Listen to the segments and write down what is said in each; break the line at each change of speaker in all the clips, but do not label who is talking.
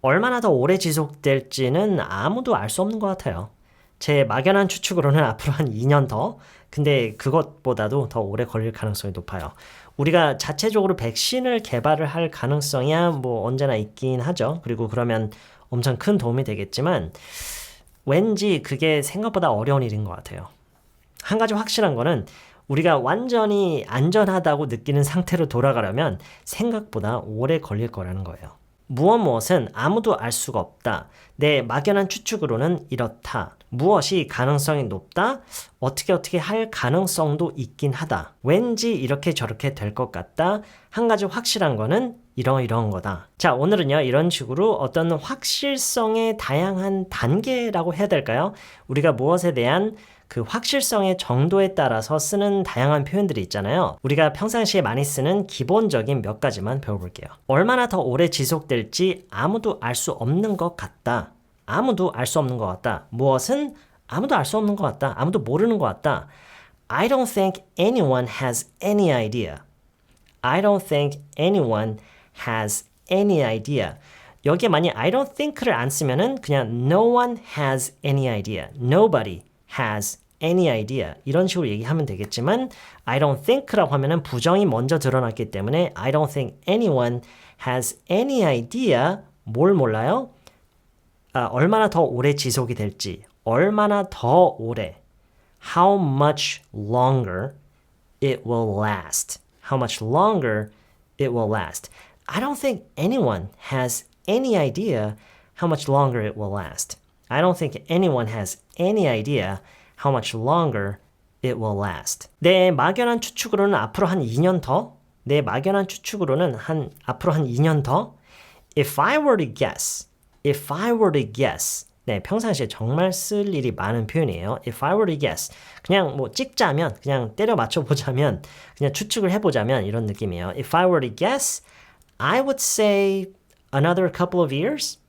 얼마나 더 오래 지속될지는 아무도 알 수 없는 것 같아요. 제 막연한 추측으로는 앞으로 한 2년 더, 근데 그것보다도 더 오래 걸릴 가능성이 높아요. 우리가 자체적으로 백신을 개발을 할 가능성이야 뭐 언제나 있긴 하죠. 그리고 그러면 엄청 큰 도움이 되겠지만 왠지 그게 생각보다 어려운 일인 것 같아요. 한 가지 확실한 거는 우리가 완전히 안전하다고 느끼는 상태로 돌아가려면 생각보다 오래 걸릴 거라는 거예요. 무엇은 아무도 알 수가 없다. 내 막연한 추측으로는 이렇다. 무엇이 가능성이 높다? 어떻게 할 가능성도 있긴 하다. 왠지 이렇게 저렇게 될 것 같다. 한 가지 확실한 거는 이런 거다. 자, 오늘은요, 이런 식으로 어떤 확실성의 다양한 단계라고 해야 될까요? 우리가 무엇에 대한 그 확실성의 정도에 따라서 쓰는 다양한 표현들이 있잖아요. 우리가 평상시에 많이 쓰는 기본적인 몇 가지만 배워볼게요. 얼마나 더 오래 지속될지 아무도 알 수 없는 것 같다. 아무도 알 수 없는 것 같다. 무엇은 아무도 알 수 없는 것 같다. 아무도 모르는 것 같다. I don't think anyone has any idea. I don't think anyone has any idea. 여기에 만약 I don't think를 안 쓰면은 그냥 no one has any idea. Nobody has any idea. 이런 식으로 얘기하면 되겠지만 I don't think라고 하면은 부정이 먼저 드러났기 때문에 I don't think anyone has any idea. 뭘 몰라요? 얼마나 더 오래 지속이 될지. 얼마나 더 오래. How much longer it will last. How much longer it will last. I don't think anyone has any idea how much longer it will last. I don't think anyone has any idea how much longer it will last. 내 막연한 추측으로는 앞으로 한 2년 더. 내 막연한 추측으로는 앞으로 한 2년 더. If I were to guess. If I were to guess. 네, 평상시에 정말 쓸 일이 많은 표현이에요. If I were to guess. 그냥 뭐 찍자면, 그냥 때려 맞춰보자면, 그냥 추측을 해보자면 이런 느낌이에요. If I were to guess, I would say another couple of years.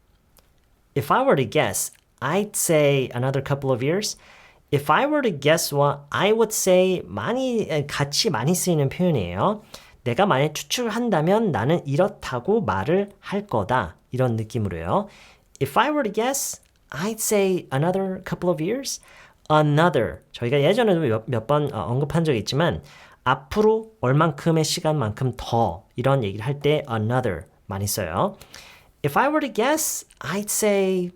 If I were to guess, I'd say another couple of years. If I were to guess와 I would say 같이 많이 쓰이는 표현이에요. 내가 만약 추측을 한다면 나는 이렇다고 말을 할 거다. 이런 느낌으로요. If I were to guess, I'd say another couple of years. Another. 저희가 예전에도 몇 번 언급한 적이 있지만 앞으로 얼만큼의 시간만큼 더 이런 얘기를 할 때 another 많이 써요. If I were to guess, I'd say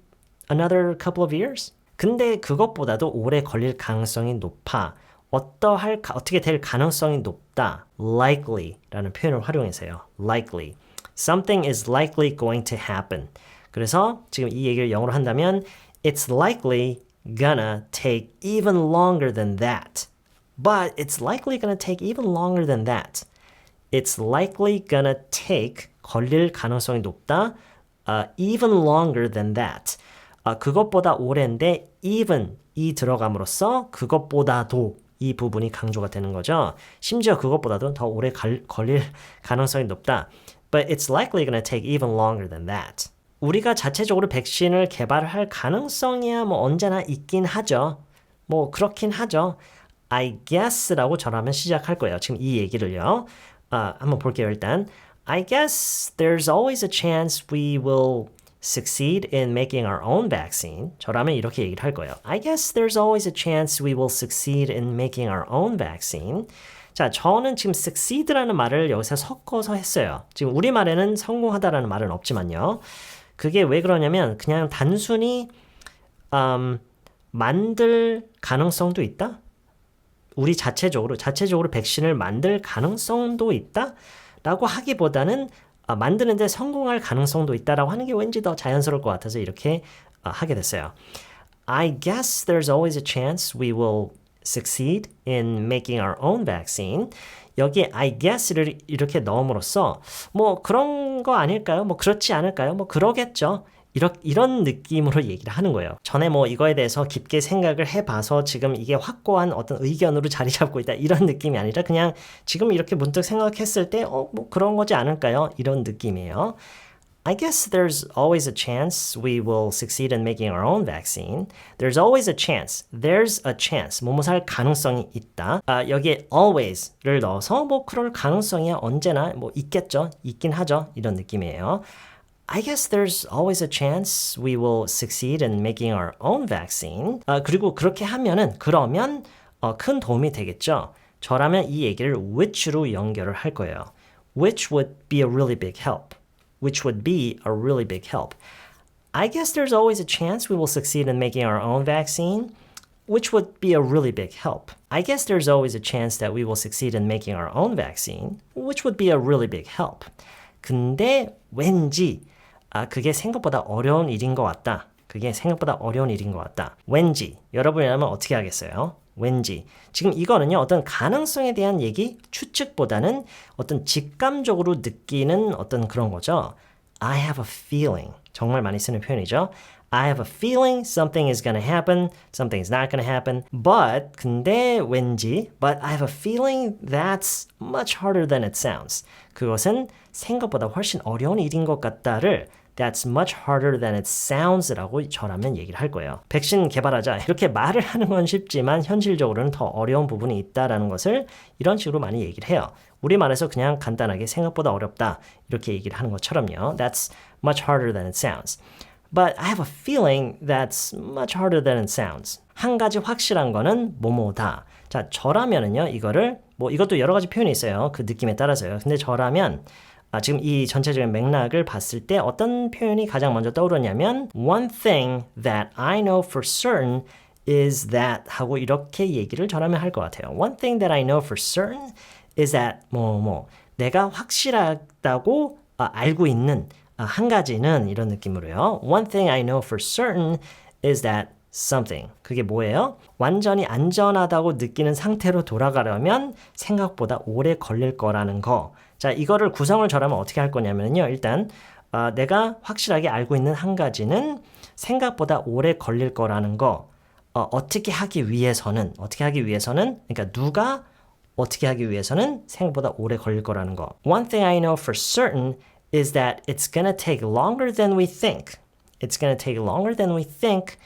another couple of years. 근데 그것보다도 오래 걸릴 가능성이 높아. 어떻게 될 가능성이 높다. likely라는 표현을 활용해서요. likely. Something is likely going to happen. 그래서 지금 이 얘기를 영어로 한다면 It's likely gonna take even longer than that. But it's likely gonna take even longer than that. It's likely gonna take 걸릴 가능성이 높다. Even longer than that. 그것보다 오랜데 even 이 들어감으로써 그것보다도 이 부분이 강조가 되는 거죠. 심지어 그것보다도 더 오래 걸릴 가능성이 높다. But it's likely gonna take even longer than that. 우리가 자체적으로 백신을 개발할 가능성이야 뭐 언제나 있긴 하죠. 뭐 그렇긴 하죠. I guess라고 저라면 시작할 거예요. 지금 이 얘기를요. 한번 볼게요 일단. I guess there's always a chance we will succeed in making our own vaccine. 저라면 이렇게 얘기를 할 거예요. I guess there's always a chance we will succeed in making our own vaccine. 자, 저는 지금 succeed라는 말을 여기서 섞어서 했어요. 지금 우리말에는 성공하다라는 말은 없지만요. 그게 왜 그러냐면 그냥 단순히 만들 가능성도 있다? 우리 자체적으로 백신을 만들 가능성도 있다? 라고 하기보다는 만드는데 성공할 가능성도 있다라고 하는 게 왠지 더 자연스러울 것 같아서 이렇게 하게 됐어요. I guess there's always a chance we will succeed in making our own vaccine. 여기에 I guess를 이렇게 넣음으로써 뭐 그런 거 아닐까요? 뭐 그렇지 않을까요? 뭐 그러겠죠. 이런 느낌으로 얘기를 하는 거예요. 전에 뭐 이거에 대해서 깊게 생각을 해봐서 지금 이게 확고한 어떤 의견으로 자리 잡고 있다 이런 느낌이 아니라 그냥 지금 이렇게 문득 생각했을 때 뭐 그런 거지 않을까요? 이런 느낌이에요. I guess there's always a chance we will succeed in making our own vaccine. There's always a chance. There's a chance. 뭐뭐 할 가능성이 있다. 여기에 always를 넣어서 뭐 그럴 가능성이 언제나 뭐 있겠죠. 있긴 하죠. 이런 느낌이에요. I guess there's always a chance we will succeed in making our own vaccine. 그리고 그렇게 하면은 그러면 큰 도움이 되겠죠. 저라면 이 얘기를 which로 연결을 할 거예요. Which would be a really big help. Which would be a really big help. I guess there's always a chance we will succeed in making our own vaccine, which would be a really big help. I guess there's always a chance that we will succeed in making our own vaccine, which would be a really big help. 근데 왠지 그게 생각보다 어려운 일인 것 같다. 그게 생각보다 어려운 일인 것 같다. 왠지 여러분이라면 어떻게 하겠어요? 왠지. 지금 이거는요, 어떤 가능성에 대한 얘기, 추측보다는 어떤 직감적으로 느끼는 어떤 그런 거죠. I have a feeling. 정말 많이 쓰는 표현이죠. I have a feeling something is gonna happen, something's not gonna happen. But, 근데 왠지, but I have a feeling that's much harder than it sounds. 그것은 생각보다 훨씬 어려운 일인 것 같다를 That's much harder than it sounds라고 저라면 얘기를 할 거예요. 백신 개발하자. 이렇게 말을 하는 건 쉽지만 현실적으로는 더 어려운 부분이 있다라는 것을 이런 식으로 많이 얘기를 해요. 우리말에서 그냥 간단하게 생각보다 어렵다 이렇게 얘기를 하는 것처럼요. That's much harder than it sounds. But I have a feeling that's much harder than it sounds. 한 가지 확실한 거는 뭐뭐다. 자, 저라면은요. 이거를 이것도 여러 가지 표현이 있어요. 그 느낌에 따라서요. 근데 저라면 지금 이 전체적인 맥락을 봤을 때 어떤 표현이 가장 먼저 떠오르냐면 One thing that I know for certain is that 하고 이렇게 얘기를 저라면 할 것 같아요. One thing that I know for certain is that 내가 확실하다고 알고 있는 한 가지는 이런 느낌으로요. One thing I know for certain is that something. 그게 뭐예요? 완전히 안전하다고 느끼는 상태로 돌아가려면 생각보다 오래 걸릴 거라는 거. 자, 이거를 구성을 저라면 어떻게 할 거냐면요. 일단 내가 확실하게 알고 있는 한 가지는 생각보다 오래 걸릴 거라는 거. 어떻게 하기 위해서는 그러니까 누가 어떻게 하기 위해서는 생각보다 오래 걸릴 거라는 거. One thing I know for certain is that it's gonna take longer than we think. It's gonna take longer than we think.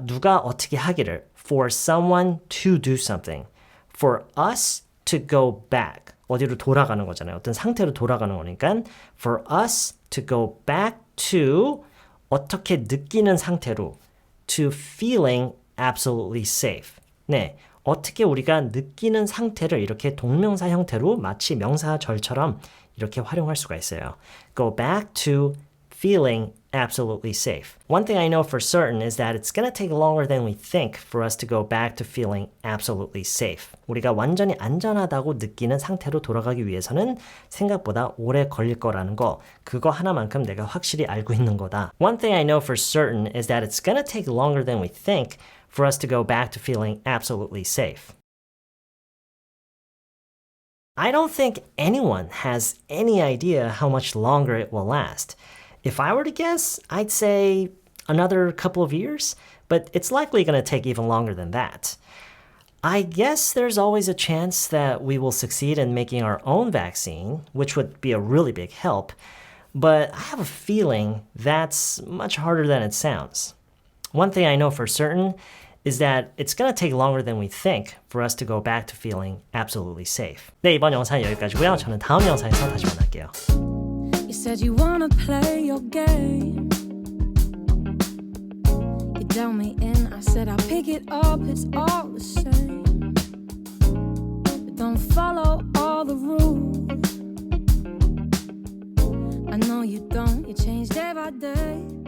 누가 어떻게 하기를 for someone to do something. For us to go back. 어디로 돌아가는 거잖아요. 어떤 상태로 돌아가는 거니까 for us to go back to 어떻게 느끼는 상태로 to feeling absolutely safe. 네, 어떻게 우리가 느끼는 상태를 이렇게 동명사 형태로 마치 명사절처럼 이렇게 활용할 수가 있어요. Go back to feeling absolutely safe. One thing I know for certain is that it's gonna take longer than we think for us to go back to feeling absolutely safe. 우리가 완전히 안전하다고 느끼는 상태로 돌아가기 위해서는 생각보다 오래 걸릴 거라는 거, 그거 하나만큼 내가 확실히 알고 있는 거다. One thing I know for certain is that it's gonna take longer than we think for us to go back to feeling absolutely safe. I don't think anyone has any idea how much longer it will last. If I were to guess, I'd say another couple of years, but it's likely going to take even longer than that. I guess there's always a chance that we will succeed in making our own vaccine, which would be a really big help, but I have a feeling that's much harder than it sounds. One thing I know for certain is that it's going to take longer than we think for us to go back to feeling absolutely safe. 네, 이번 영상은 여기까지고요. 저는 다음 영상에서 다시 만날게요.
You said you wanna play your game. You dealt me in, I said I'll pick it up, it's all the same. But don't follow all the rules. I know you don't, you change day by day.